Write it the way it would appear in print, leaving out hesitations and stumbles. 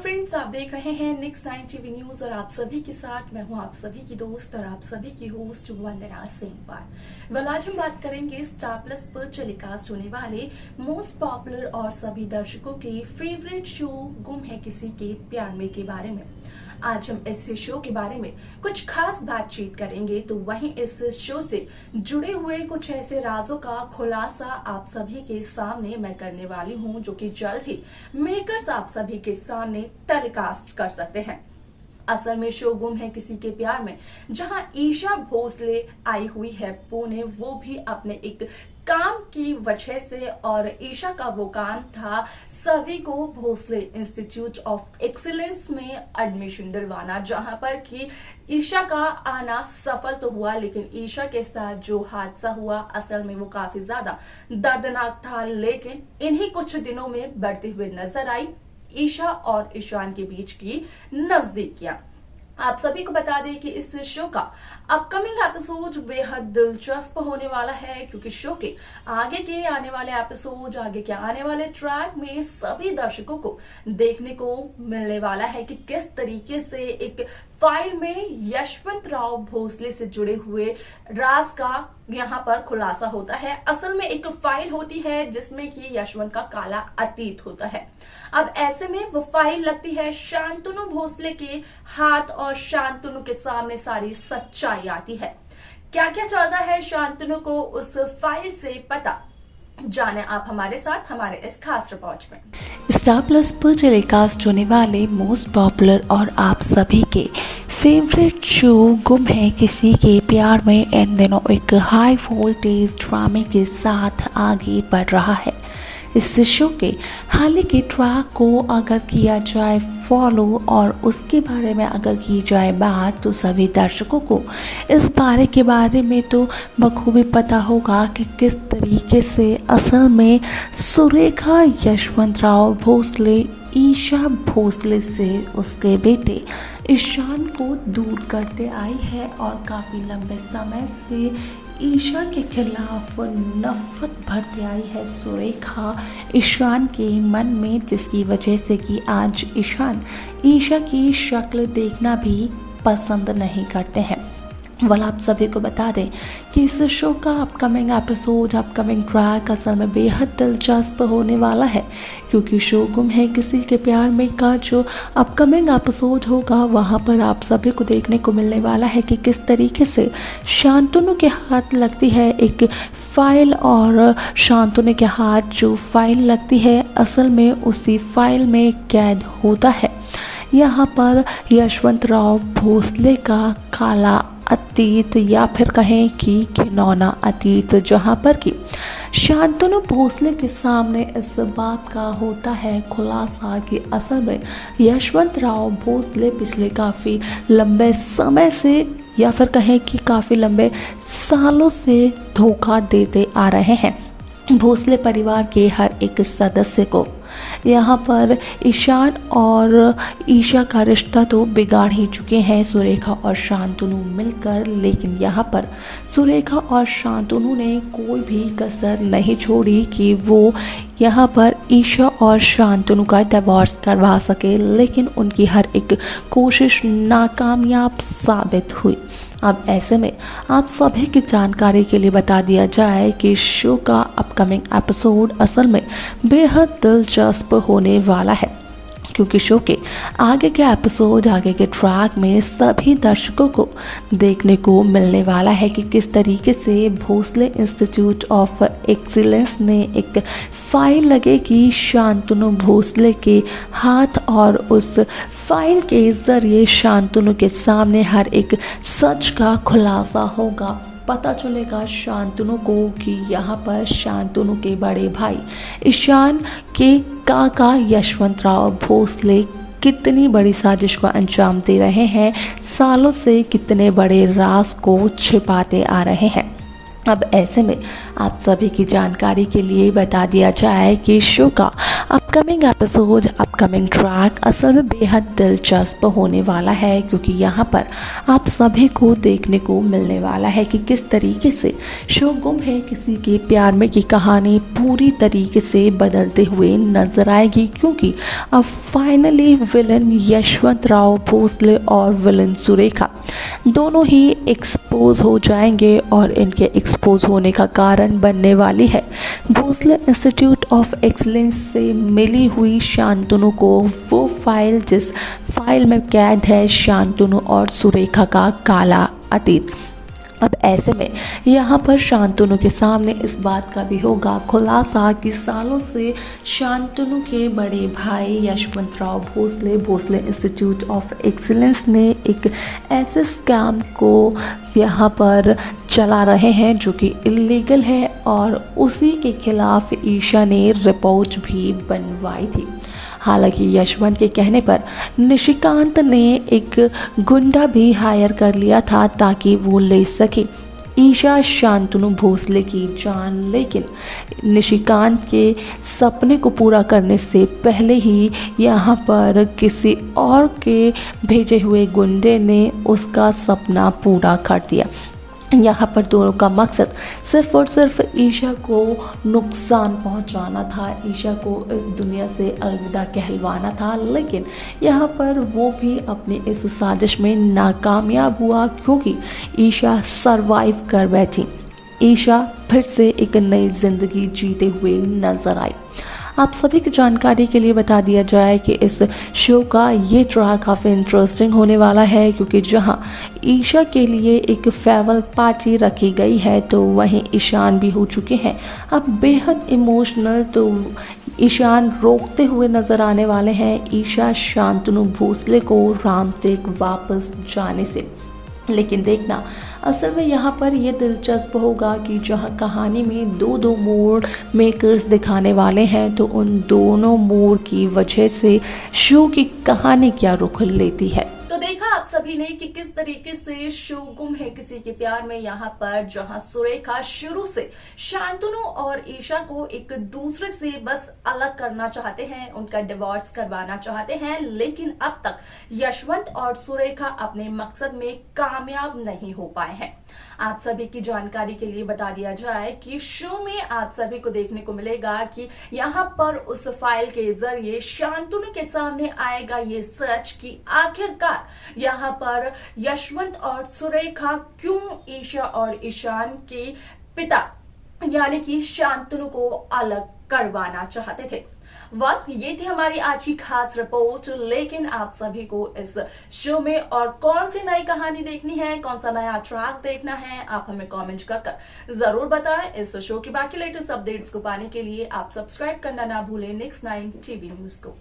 Friends, आप देख रहे हैं नेक्स्ट 9 टीवी न्यूज और आप सभी के साथ मैं हूं आप सभी की दोस्त और आप सभी की होस्ट वंदना सिंह। आज हम बात करेंगे स्टार प्लस पर टेलीकास्ट होने वाले मोस्ट पॉपुलर और सभी दर्शकों के फेवरेट शो गुम है किसी के प्यार में के बारे में। आज हम इस शो के बारे में कुछ खास बातचीत करेंगे, तो वहीं इस शो से जुड़े हुए कुछ ऐसे राजों का खुलासा आप सभी के सामने मैं करने वाली हूं, जो कि जल्द ही मेकर्स आप सभी के सामने टेलीकास्ट कर सकते हैं। असल में शो गुम है किसी के प्यार में जहां ईशा भोसले आई हुई है पुणे, वो भी अपने एक काम की वजह से, और ईशा का वो काम था सभी को भोसले इंस्टीट्यूट ऑफ एक्सीलेंस में एडमिशन दिलवाना, जहां पर कि ईशा का आना सफल तो हुआ, लेकिन ईशा के साथ जो हादसा हुआ असल में वो काफी ज्यादा दर्दनाक था। लेकिन इन्हीं कुछ दिनों में बढ़ती हुई नजर आई ईशा और ईशान के बीच की नजदीकियां। आप सभी को बता दें कि इस शो का अपकमिंग एपिसोड बेहद दिलचस्प होने वाला है, क्योंकि शो के आगे के आने वाले एपिसोड, आगे के आने वाले ट्रैक में सभी दर्शकों को देखने को मिलने वाला है कि किस तरीके से एक फाइल में यशवंत राव भोसले से जुड़े हुए राज का यहाँ पर खुलासा होता है। असल में एक फाइल होती है जिसमें कि यशवंत का काला अतीत होता है। अब ऐसे में वो फाइल लगती है शांतनु भोसले के हाथ और शांतनु के सामने सारी सच्चाई आती है। क्या क्या चलता है शांतनु को उस फाइल से पता, जाने आप हमारे साथ हमारे इस खास रिपोर्ट में। स्टार प्लस पर टेलीकास्ट होने वाले मोस्ट पॉपुलर और आप सभी के फेवरेट शो गुम है किसी के प्यार में इन दिनों एक हाई वोल्टेज ड्रामे के साथ आगे बढ़ रहा है। इस शो के हाल के ट्रैक को अगर किया जाए फॉलो और उसके बारे में अगर की जाए बात, तो सभी दर्शकों को इस बारे में तो बखूबी पता होगा कि किस तरीके से असल में सुरेखा यशवंत राव भोसले ईशा भोसले से उसके बेटे ईशान को दूर करते आई है, और काफ़ी लंबे समय से ईशा के खिलाफ नफरत भरते आई है सुरेखा ईशान के मन में, जिसकी वजह से कि आज ईशान ईशा की शक्ल देखना भी पसंद नहीं करते हैं। आप सभी को बता दें कि इस शो का अपकमिंग एपिसोड, अपकमिंग ट्रैक असल में बेहद दिलचस्प होने वाला है, क्योंकि शो गुम है किसी के प्यार में का जो अपकमिंग एपिसोड होगा वहां पर आप सभी को देखने को मिलने वाला है कि किस तरीके से शांतनु के हाथ लगती है एक फाइल, और शांतनु के हाथ जो फाइल लगती है असल में उसी फाइल में कैद होता है यहाँ पर यशवंत राव भोसले का काला अतीत, या फिर कहें कि घिनौना अतीत, जहां पर कि शांतनु भोसले के सामने इस बात का होता है खुलासा कि असल में यशवंत राव भोसले पिछले काफ़ी लंबे समय से, या फिर कहें कि काफ़ी लंबे सालों से धोखा देते आ रहे हैं भोसले परिवार के हर एक सदस्य को। यहाँ पर ईशान और ईशा का रिश्ता तो बिगाड़ ही चुके हैं सुरेखा और शांतनु मिलकर, लेकिन यहाँ पर सुरेखा और शांतनु ने कोई भी कसर नहीं छोड़ी कि वो यहाँ पर ईशा और शांतनु का डिवोर्स करवा सके, लेकिन उनकी हर एक कोशिश नाकामयाब साबित हुई। अब ऐसे में आप सभी की जानकारी के लिए बता दिया जाए कि शो का अपकमिंग एपिसोड असल में बेहद दिलचस्प होने वाला है, क्योंकि शो के आगे के एपिसोड, आगे के ट्रैक में सभी दर्शकों को देखने को मिलने वाला है कि किस तरीके से भोसले इंस्टीट्यूट ऑफ एक्सीलेंस में एक फाइल लगेगी शांतनु भोसले के हाथ, और उस फाइल के जरिए शांतनु के सामने हर एक सच का खुलासा होगा। पता चलेगा शांतनु को कि यहाँ पर शांतनु के बड़े भाई ईशान के काका यशवंत राव भोसले कितनी बड़ी साजिश को अंजाम दे रहे हैं, सालों से कितने बड़े राज को छिपाते आ रहे हैं। अब ऐसे में आप सभी की जानकारी के लिए बता दिया जाए कि शो का अपकमिंग एपिसोड अपकमिंग ट्रैक असल में बेहद दिलचस्प होने वाला है, क्योंकि यहाँ पर आप सभी को देखने को मिलने वाला है कि किस तरीके से शो गुम है किसी के प्यार में की कहानी पूरी तरीके से बदलते हुए नजर आएगी, क्योंकि अब फाइनली विलन यशवंत राव भोसले और विलन सुरेखा दोनों ही एक्सपोज हो जाएंगे और इनके एक्सपोज होने का कारण बनने वाली है भोसले इंस्टीट्यूट ऑफ एक्सीलेंस से मिली हुई शांतनु को वो फाइल जिस फाइल में कैद है शांतनु और सुरेखा का काला अतीत। अब ऐसे में यहाँ पर शांतनु के सामने इस बात का भी होगा खुलासा कि सालों से शांतनु के बड़े भाई Yashwant Rao Bhosale Bhosale institute of excellence ने एक ऐसे स्कैम को यहाँ पर चला रहे हैं जो कि इलीगल है और उसी के खिलाफ ईशा ने रिपोर्ट भी बनवाई थी। हालांकि यशवंत के कहने पर निशिकांत ने एक गुंडा भी हायर कर लिया था ताकि वो ले सके ईशा शांतनु भोसले की जान, लेकिन निशिकांत के सपने को पूरा करने से पहले ही यहाँ पर किसी और के भेजे हुए गुंडे ने उसका सपना पूरा कर दिया। यहाँ पर दोनों का मकसद सिर्फ और सिर्फ ईशा को नुकसान पहुँचाना था, ईशा को इस दुनिया से अलविदा कहलवाना था, लेकिन यहाँ पर वो भी अपनी इस साजिश में नाकामयाब हुआ क्योंकि ईशा सरवाइव कर बैठी। ईशा फिर से एक नई जिंदगी जीते हुए नजर आई। आप सभी की जानकारी के लिए बता दिया जाए कि इस शो का ये ट्रैक काफ़ी इंटरेस्टिंग होने वाला है, क्योंकि जहां ईशा के लिए एक फेयरवेल पार्टी रखी गई है तो वहीं ईशान भी हो चुके हैं अब बेहद इमोशनल। तो ईशान रोकते हुए नज़र आने वाले हैं ईशा शांतनु भोसले को रामटेक वापस जाने से। लेकिन देखना असल में यहाँ पर ये दिलचस्प होगा कि जहाँ कहानी में दो मोड़ मेकर्स दिखाने वाले हैं तो उन दोनों मोड़ की वजह से शो की कहानी क्या रुख लेती है। तो देखा आप सभी ने कि किस तरीके से शो गुम है किसी के प्यार में यहाँ पर जहाँ सुरेखा शुरू से शांतनु और ईशा को एक दूसरे से बस अलग करना चाहते हैं, उनका डिवोर्स करवाना चाहते हैं, लेकिन अब तक यशवंत और सुरेखा अपने मकसद में कामयाब नहीं हो पाए हैं। आप सभी की जानकारी के लिए बता दिया जाए कि शो में आप सभी को देखने को मिलेगा कि यहाँ पर उस फाइल के जरिए शांतनु के सामने आएगा ये सच कि आखिरकार यहाँ पर यशवंत और सुरेखा क्यों ईशा और ईशान के पिता यानी कि शांतनु को अलग करवाना चाहते थे। ये थी हमारी आज की खास रिपोर्ट, लेकिन आप सभी को इस शो में और कौन सी नई कहानी देखनी है, कौन सा नया ट्रैक देखना है, आप हमें कमेंट कर जरूर बताएं। इस शो की बाकी लेटेस्ट अपडेट्स को पाने के लिए आप सब्सक्राइब करना ना भूलें नेक्स्ट 9 टीवी न्यूज को।